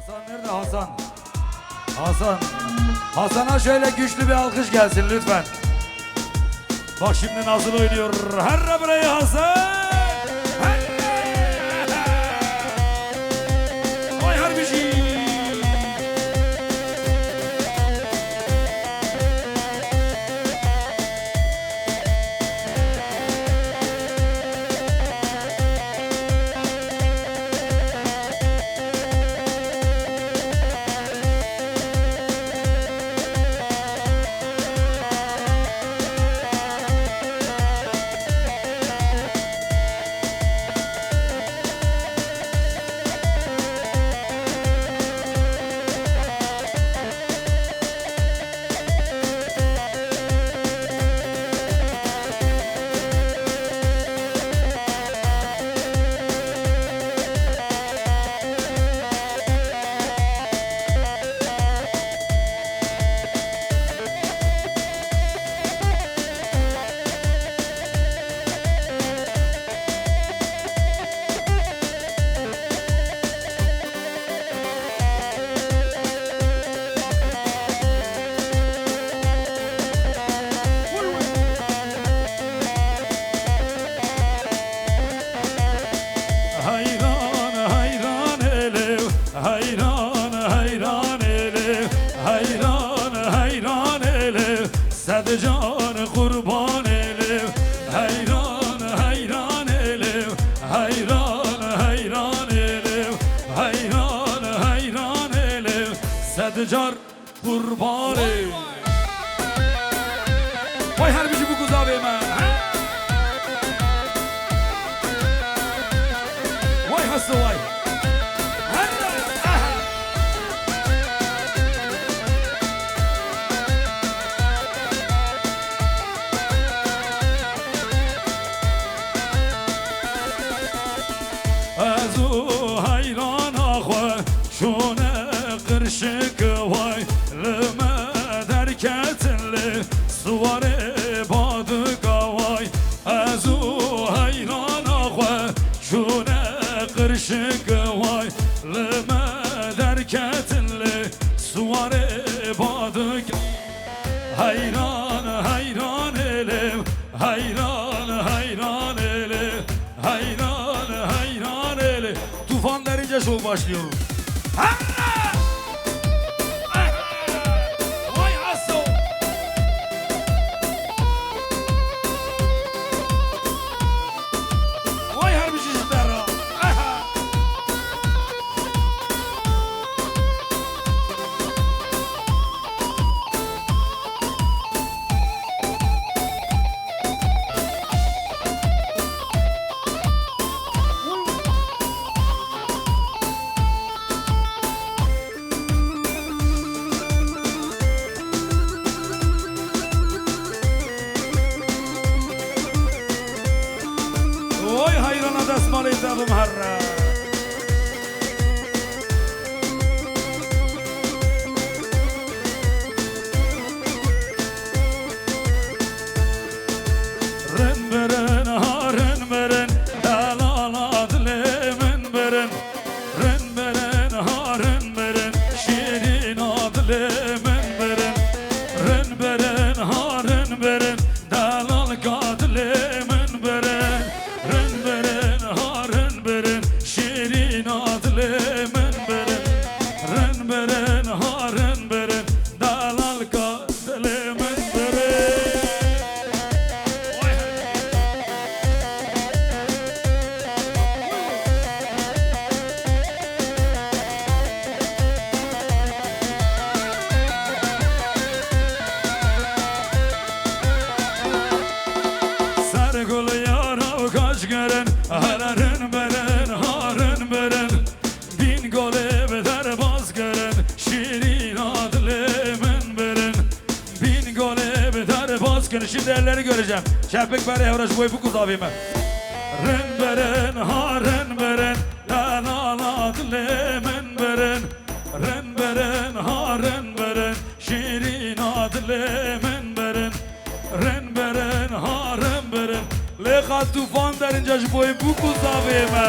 Hasan nerede Hasan? Hasan. Hasan'a şöyle güçlü bir alkış gelsin lütfen. Bak şimdi nasıl oynuyor. Herre burayı Hasan. Vay harbici. Can kurban elif, hayran hayran elif, hayran hayran elif, hayran hayran elif, Sedcar kurban elif. Vay harbici bu kız abime. Vay hası vay. Azu hayran ahva şune kırşık vay lüme derketinli suvari badı kavay. Azu hayran ahva şune kırşık vay lüme derketinli suvari badı. Hayran hayran elim, hayran hayran elim, hayran hayran elim. Tufan derince şov başlıyor. Vay hasso. Vay harbici jitara. Oy hayrana desmal edabım harra. Renberen ha renberen dalala dilemin beren. Renberen ha renberen şirin adlemin beren. Renberen ha renberen dalal kadlemin beren. Renberen ha renberen şirin adlemin beren. Renberen ha renberen dalal kadlemin beren. Sargul yarav kaç gören hararın beren harın beren. Bin gole beder baz gören şirin adlemin beren. Bin gole beder baz gören. Şimdi elleri göreceğim. Şefik beri evraş boy bu kız abime. Ren beren harın beren dalal adlemin beren. Ren beren harın beren şirin adlemin beren. Ren beren harın beren Leka tufan derince şu boyu bu kuzavime.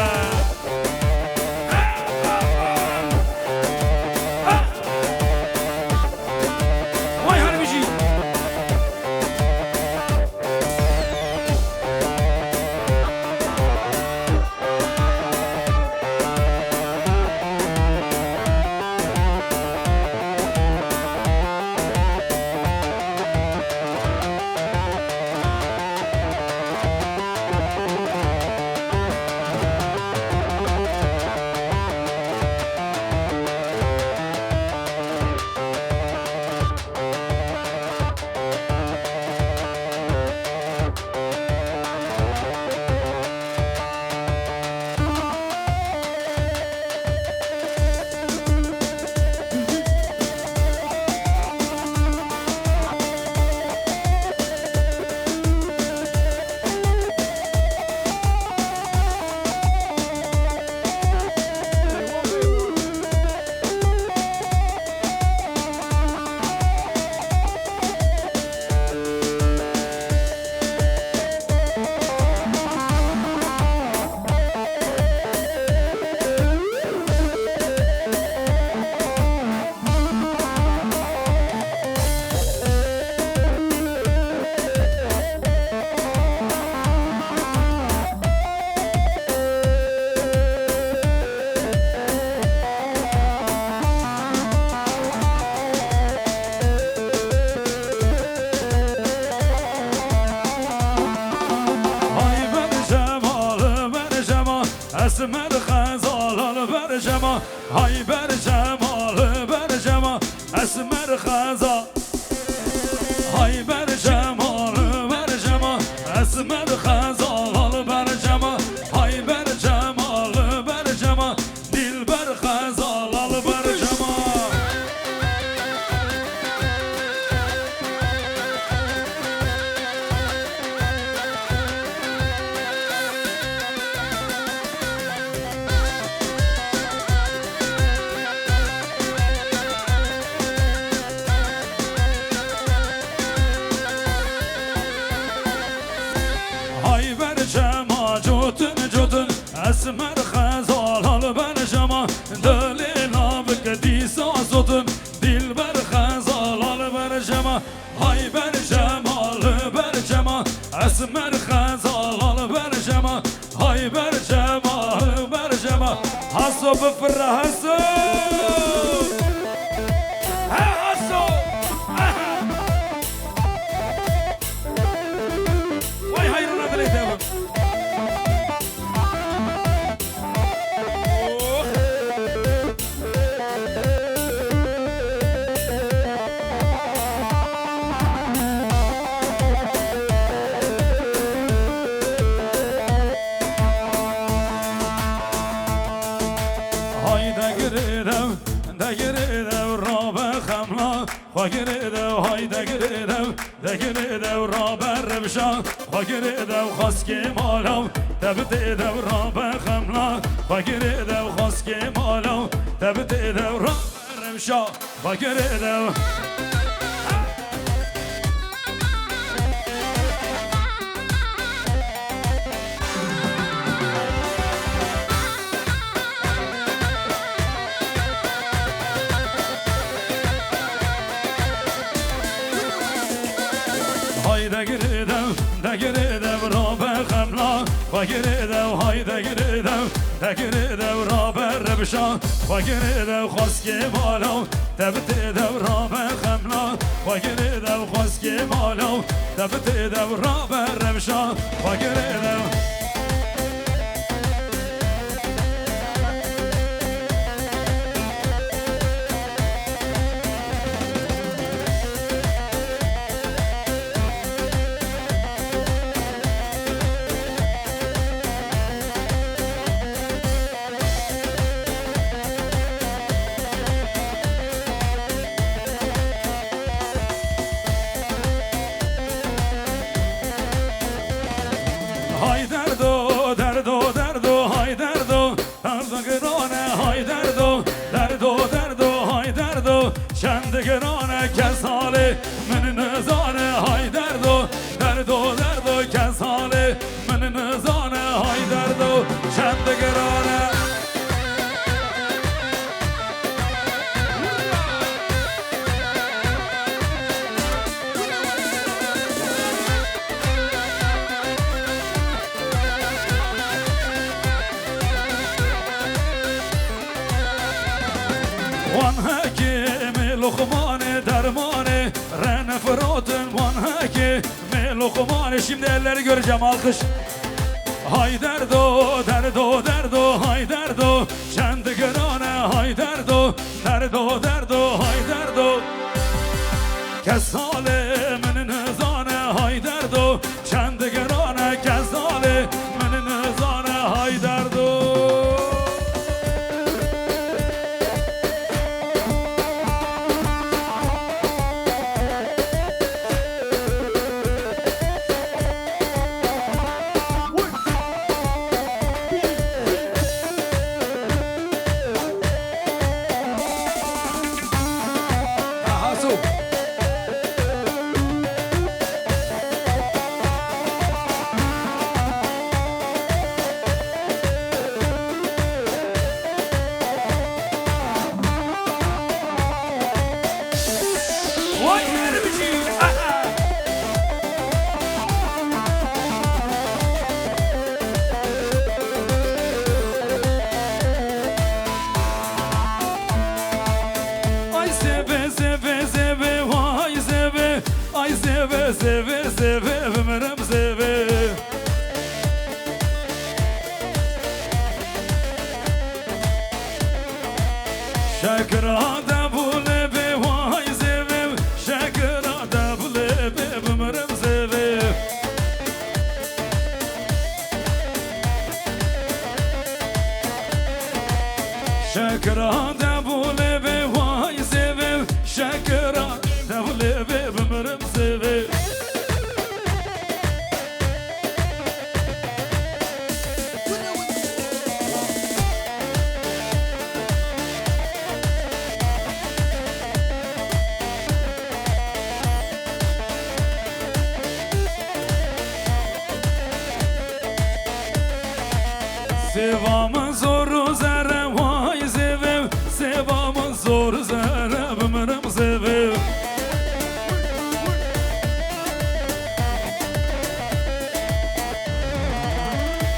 bercema hay bercemalı bercema esmer haza hay bercemalı bercema esmer hazalı bercema hay bercemalı bercema dilber hazalı bercema hay bercema cutun cutun esmer hazalı bercema delina bkedisa sotun dilber hazalı bercema hay bercemalı bercema esmer hazalı bercema hay bercemalı bercema haso bfra haso haso vay hayrına dileyim hayda giredev de giredev rabe xamla ha giredev hayda giredev de giredev rabe revşa ha giredev xaski malav tebdedev rabe xamla ha giredev xaski malav tebdedev rabe revşa ha giredev hayda giredev de giredev rabe xamla ha giredev hayda giredev de giredev rabe revşa ha giredev xaski malav tebdedev rabe xamla ha giredev xaski malav tebdedev rabe revşa ha giredev hay derdo derdo derdo hay derdo derdo gerane hay derdo derdo derdo hay derdo şende gerane kesale men nezane hay derdo derdo derdo kesale men nezane hay derdo şende gerane وان حكيم لقمان dermanı Rene Fırat'ın van hakimi Lokman şimdi elleri göreceğim alkış hay derdo derdo derdo hay derdo şende gerane hay derdo derdo derdo hay derdo kesale men nezane hay derdo şende gerane kesale men nezane hay derdo Seve seve ömrüm seve شکر دبول به وای زویم شکر دبول به بمرم زویم شکر دبول به وای زویم شکر دبول به بمرم زویم Sevamın zoru zerre vay zevim Sevamın zoru zerre bımırım zevim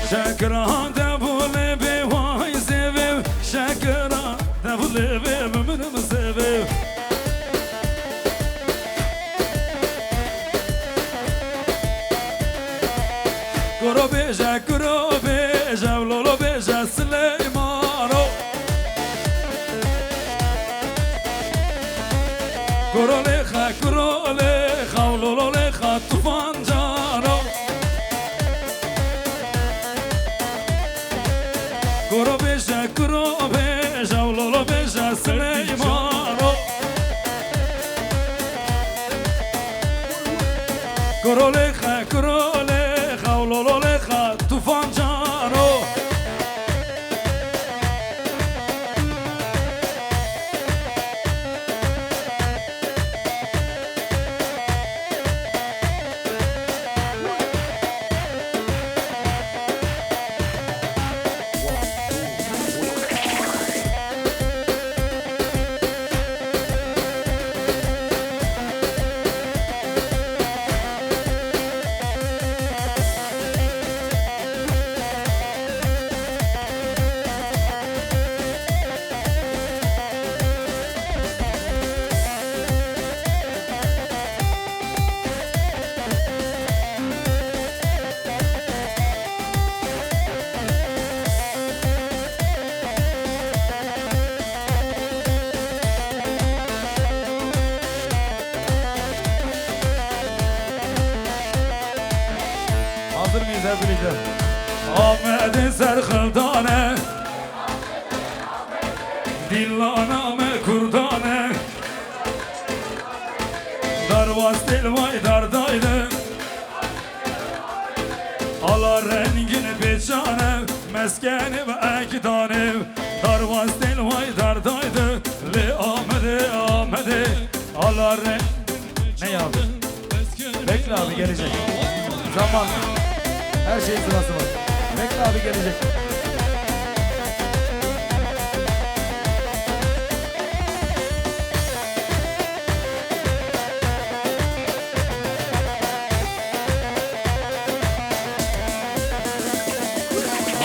Şekra devule be vay zevim Şekra devule be bımırım zevim Kuro beja kuro beja lolo beja Süleymano Kuro leha lolo leha tufan cano Kuro beja lolo beja Süleymano Kuro leha lolo leha tufan cano Hazır mıyız hep birlikte? Ahmet'in serhildane Dillaname kurdane Darvaz dilvay dardaydı Ala rengini beçane Meskeni ve ekidane Darvaz dilvay dardaydı Li Ahmet'e Ala renk Ne yazdı? Bekle abi gelecek Zaman Her şeyin sırası var. Bekle abi gelecek.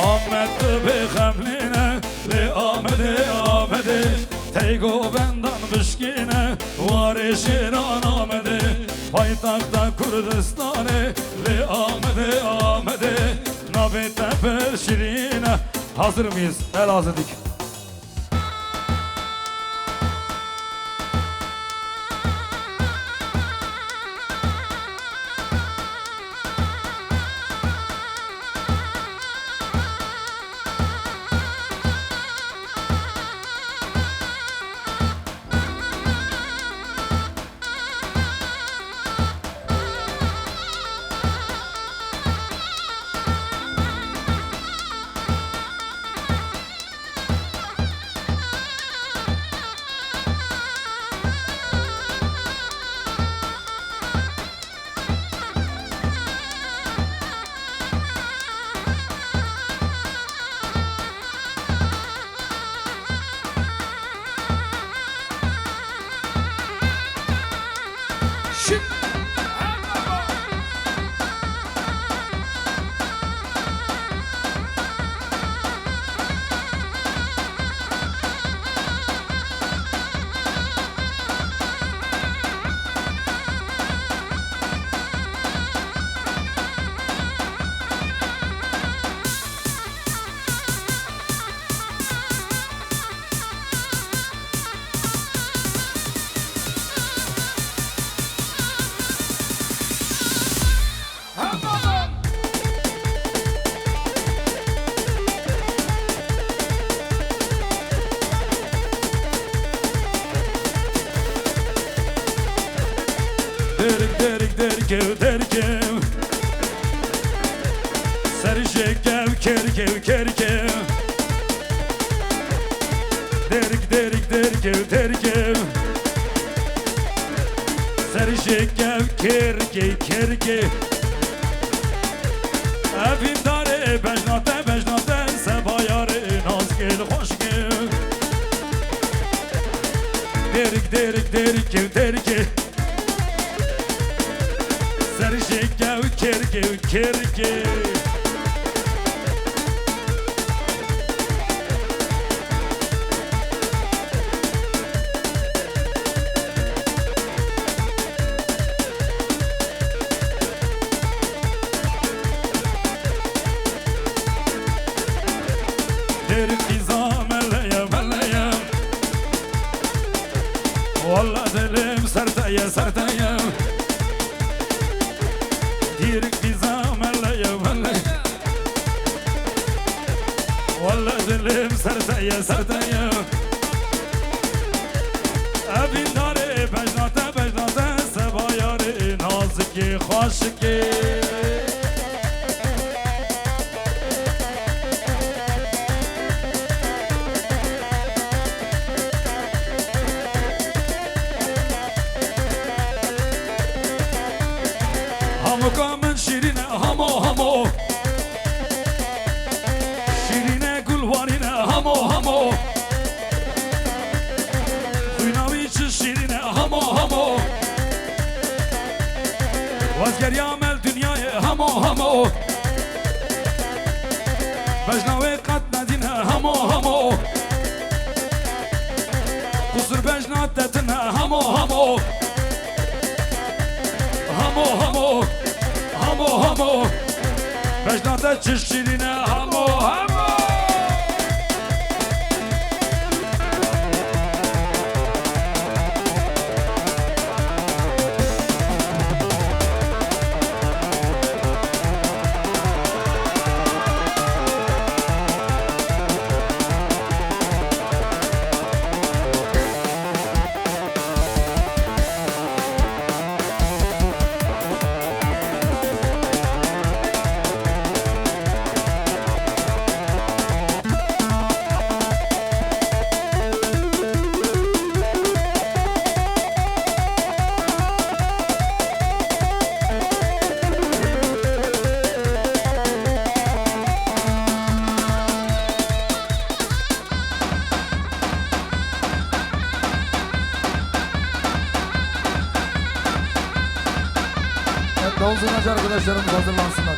Ahmet be hamline le Ahmet'e Teygo bendan bışkine var eşin anamede Paytakta Kurdistan'e le Ahmet'e Nabette per şirine Hazır mıyız? El hazırdık. kerkev terkev Serşekev kerkev kerkev Derik derik derkev terkev Serşekev kerkev kerkev Evin dare bejnate bejnate sebayare naz gel hoş gel Derik derik derkev terkev Serşekev kerkev kerkev Derik nizam eleye meleye Valla dilim serteye serteye Derik nizam eleye meleye Valla dilim serteye serteye Evin dare bejnate bejnate sebayare naziki hoşki Hamukamın şirine hamo hamo Şirine gulvarine hamo hamo Huynaviçi şirine hamo hamo Vazger yamel dünyaya hamo hamo Bejnave katnedine hamo hamo Kusur bejnattetine hamo hamo Hamo hamo Hamo hamo Bejnate çişçiliğine hamo hamo Davul zurnacı arkadaşlarımız hazırlansınlar.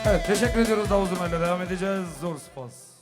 Evet, teşekkür ediyoruz. Davul zurnayla devam edeceğiz. Zor spas.